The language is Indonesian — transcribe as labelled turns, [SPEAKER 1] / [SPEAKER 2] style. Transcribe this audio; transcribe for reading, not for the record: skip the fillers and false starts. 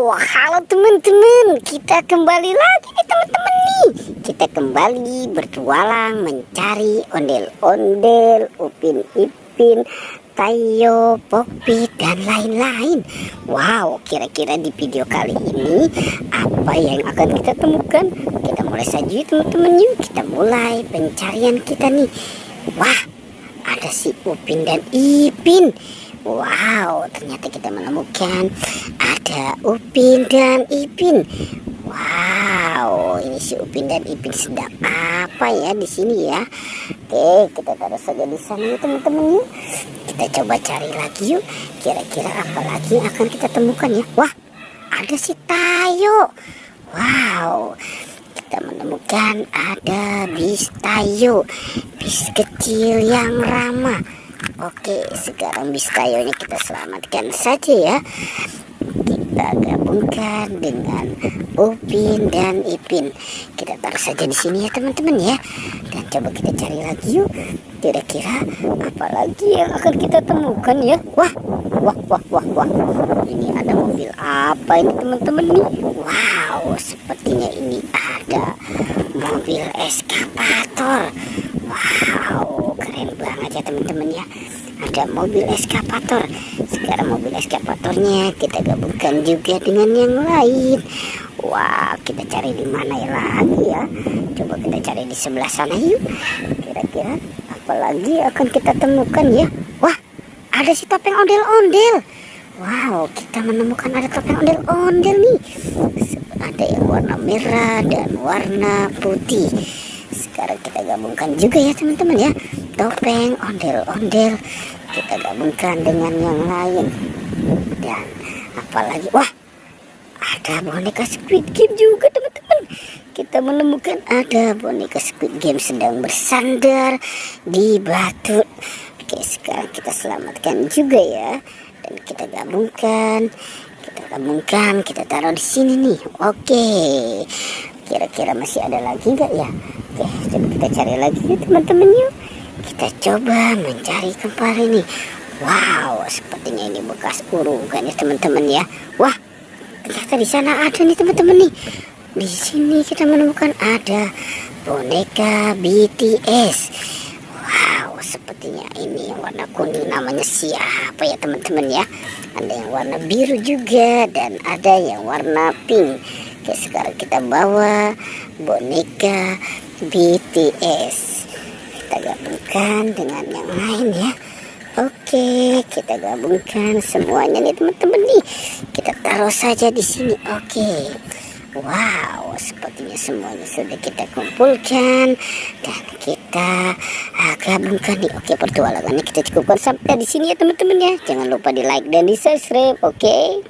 [SPEAKER 1] Wow, halo teman-teman, kita kembali lagi nih teman-teman nih. Kita kembali bertualang mencari ondel-ondel, Upin Ipin, Tayo, Poppy, dan lain-lain. Wow, kira-kira di video kali ini apa yang akan kita temukan? Kita mulai saja teman-teman, yuk kita mulai pencarian kita nih. Wah, ada si Upin dan Ipin. Wow, ternyata kita menemukan ada Upin dan Ipin. Wow, ini si Upin dan Ipin sedang apa ya di sini ya? Oke, kita taruh saja di sana ya teman-teman yuk. Kita coba cari lagi yuk. Kira-kira apa lagi yang akan kita temukan ya? Wah, ada si Tayo. Wow, kita menemukan ada bis Tayo, bis kecil yang ramah. Oke, sekarang bis Tayonya kita selamatkan saja ya. Kita gabungkan dengan Upin dan Ipin. Kita taruh saja di sini ya teman-teman ya. Dan coba kita cari lagi yuk. Kira-kira apa lagi yang akan kita temukan ya? Wah. Ini ada mobil apa ini teman-teman nih? Wow, sepertinya ini ada mobil eskavator. Wow, keren banget ya teman-teman ya. Ada mobil eskavator. Sekarang mobil eskavatornya kita gabungkan juga dengan yang lain. Wah, kita cari di mana ya lagi ya? Coba kita cari di sebelah sana yuk. Kira-kira apa lagi akan kita temukan ya? Wah, ada si topeng ondel-ondel. Wow, kita menemukan ada topeng ondel-ondel nih. Ada yang warna merah dan warna putih. Sekarang kita gabungkan juga ya teman-teman ya. Topeng ondel-ondel kita gabungkan dengan yang lain. Dan apalagi, wah, ada boneka Squid Game juga teman-teman. Kita menemukan ada boneka Squid Game sedang bersandar di batu. Oke, sekarang kita selamatkan juga ya. Dan kita gabungkan, kita taruh di sini nih. Oke, kira-kira masih ada lagi nggak ya? Oke, coba kita cari lagi ya teman-teman yuk. Kita coba mencari kembali nih. Wow, sepertinya ini bekas urungan ya teman-teman ya. Wah, ternyata di sana ada nih teman-teman nih. Di sini kita menemukan ada boneka BTS. Wow, sepertinya ini yang warna kuning, namanya siapa ya teman-teman ya? Ada yang warna biru juga dan ada yang warna pink. Oke, sekarang kita bawa boneka BTS. Kita gabungkan dengan yang lain ya. Oke, kita gabungkan semuanya nih teman-teman nih. Kita taruh saja di sini. Oke. Wow, sepertinya semuanya sudah kita kumpulkan dan kita gabungkan nih. Oke, pertualangannya kita cukupkan sampai di sini ya teman-teman ya. Jangan lupa di like dan di subscribe. Oke.